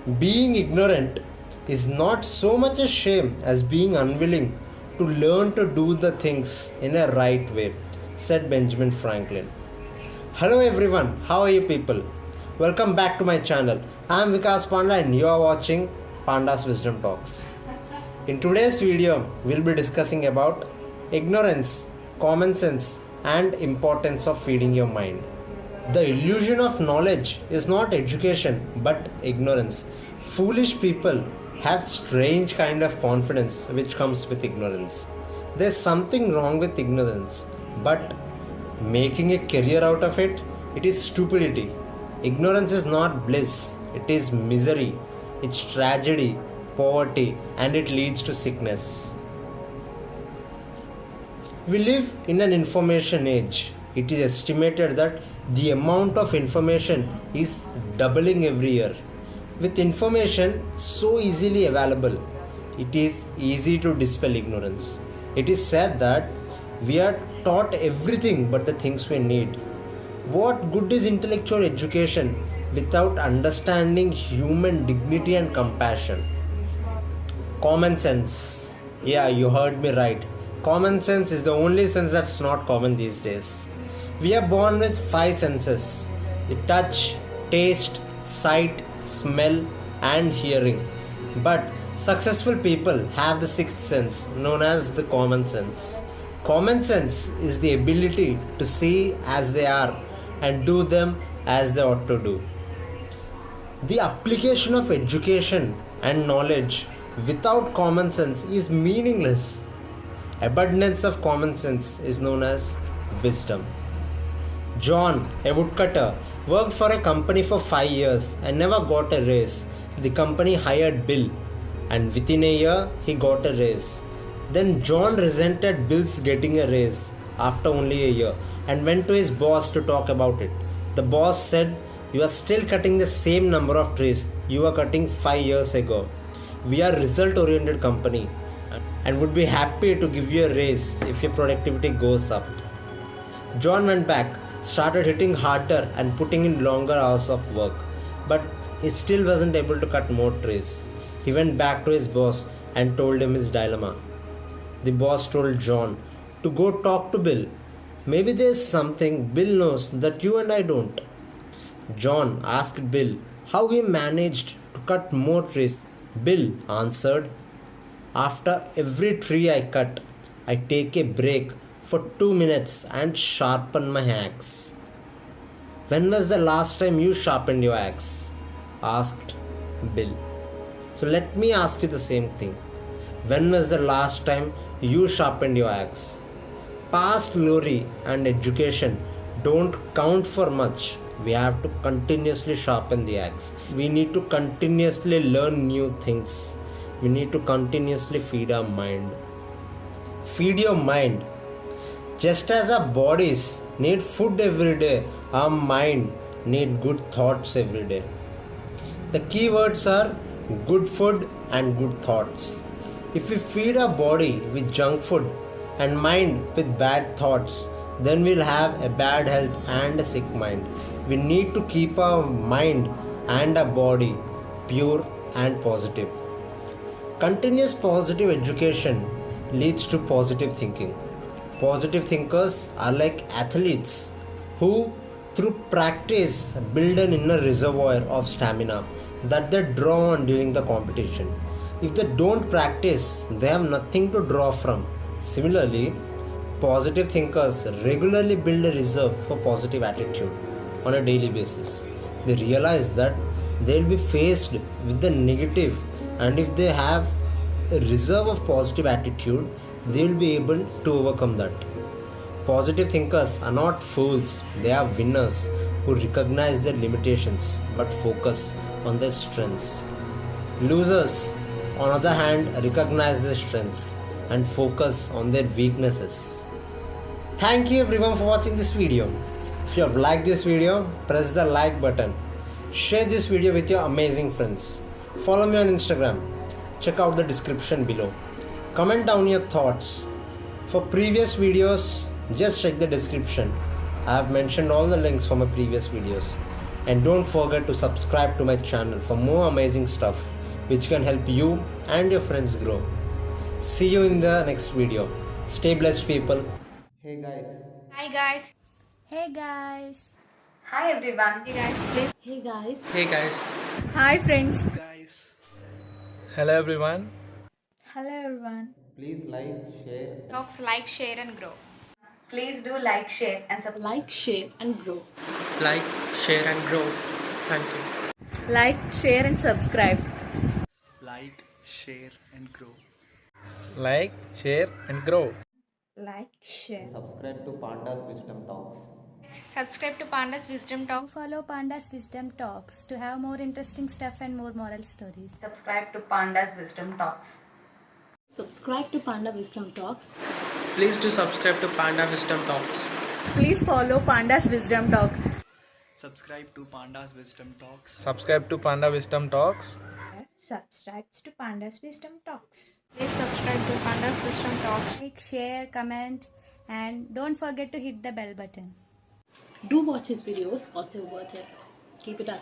Being ignorant is not so much a shame as being unwilling to learn to do the things in a right way, said Benjamin Franklin. Hello everyone, how are you people? Welcome back to my channel. I am Vikas Panda and you are watching Panda's Wisdom Talks. In today's video, we'll be discussing about ignorance, common sense and importance of feeding your mind. The illusion of knowledge is not education but ignorance. Foolish people have strange kind of confidence which comes with ignorance. There's something wrong with ignorance, but making a career out of it, it is stupidity. Ignorance is not bliss, it is misery, it's tragedy, poverty, and it leads to sickness. We live in an information age. It is estimated that the amount of information is doubling every year. With information so easily available, it is easy to dispel ignorance. It is said that we are taught everything but the things we need. What good is intellectual education without understanding human dignity and compassion? Common sense. Yeah, you heard me right. Common sense is the only sense that's not common these days. We are born with 5 senses: the touch, taste, sight, smell and hearing. But successful people have the 6th sense known as the common sense. Common sense is the ability to see as they are and do them as they ought to do. The application of education and knowledge without common sense is meaningless. Abundance of common sense is known as wisdom. John, a woodcutter, worked for a company for 5 years and never got a raise. The company hired Bill and within a year he got a raise. Then John resented Bill's getting a raise after only a year and went to his boss to talk about it. The boss said, "You are still cutting the same number of trees you were cutting 5 years ago. We are result oriented company and would be happy to give you a raise if your productivity goes up." John went back, started hitting harder and putting in longer hours of work, but he still wasn't able to cut more trees. He went back to his boss and told him his dilemma. The boss told John to go talk to Bill. Maybe there's something Bill knows that you and I don't. John asked Bill how he managed to cut more trees. Bill answered, "After every tree I cut, I take a break for 2 minutes and sharpen my axe." "When was the last time you sharpened your axe?" asked Bill. So let me ask you the same thing. When was the last time you sharpened your axe? Past glory and education don't count for much. We have to continuously sharpen the axe. We need to continuously learn new things. We need to continuously feed our mind. Feed your mind. Just as our bodies need food every day, our mind need good thoughts every day. The key words are good food and good thoughts. If we feed our body with junk food and mind with bad thoughts, then we'll have a bad health and a sick mind. We need to keep our mind and our body pure and positive. Continuous positive education leads to positive thinking. Positive thinkers are like athletes who, through practice, build an inner reservoir of stamina that they draw on during the competition. If they don't practice, they have nothing to draw from. Similarly, positive thinkers regularly build a reserve for positive attitude on a daily basis. They realize that they will be faced with the negative, and if they have a reserve of positive attitude, they will be able to overcome that. Positive thinkers are not fools, they are winners who recognize their limitations but focus on their strengths. Losers, on the other hand, recognize their strengths and focus on their weaknesses. Thank you everyone for watching this video. If you have liked this video, press the like button. Share this video with your amazing friends. Follow me on Instagram. Check out the description below. Comment down your thoughts. For previous videos, just check the description. I have mentioned all the links for my previous videos. And don't forget to subscribe to my channel for more amazing stuff which can help you and your friends grow. See you in the next video. Stay blessed, people. Hey guys, Hi guys. Hey guys. Hi everyone. Hey guys, please. Hey guys. Hey guys. Hi friends. Guys. Hello everyone. Hello everyone. please like, share, Talks like, share and grow. Please do like, share and subscribe. Like, share and grow. Like, share and grow. Thank you. Like, share and subscribe. Like, share and grow. Like, share and grow. Like, share. subscribe to Panda's Wisdom Talks. Subscribe to Panda's Wisdom Talk. Follow Panda's Wisdom Talks to have more interesting stuff and more moral stories. Subscribe to Panda's Wisdom Talks. Subscribe to Panda Wisdom Talks. Please do subscribe to Panda Wisdom Talks. Please follow Panda's Wisdom Talk. Subscribe to Panda's Wisdom Talks. Subscribe to Panda Wisdom Talks. Subscribes to Panda's Wisdom Talks. Please subscribe to Panda's Wisdom Talks. Like, share, comment, and don't forget to hit the bell button. Do watch his videos because they're worth it. Keep it up.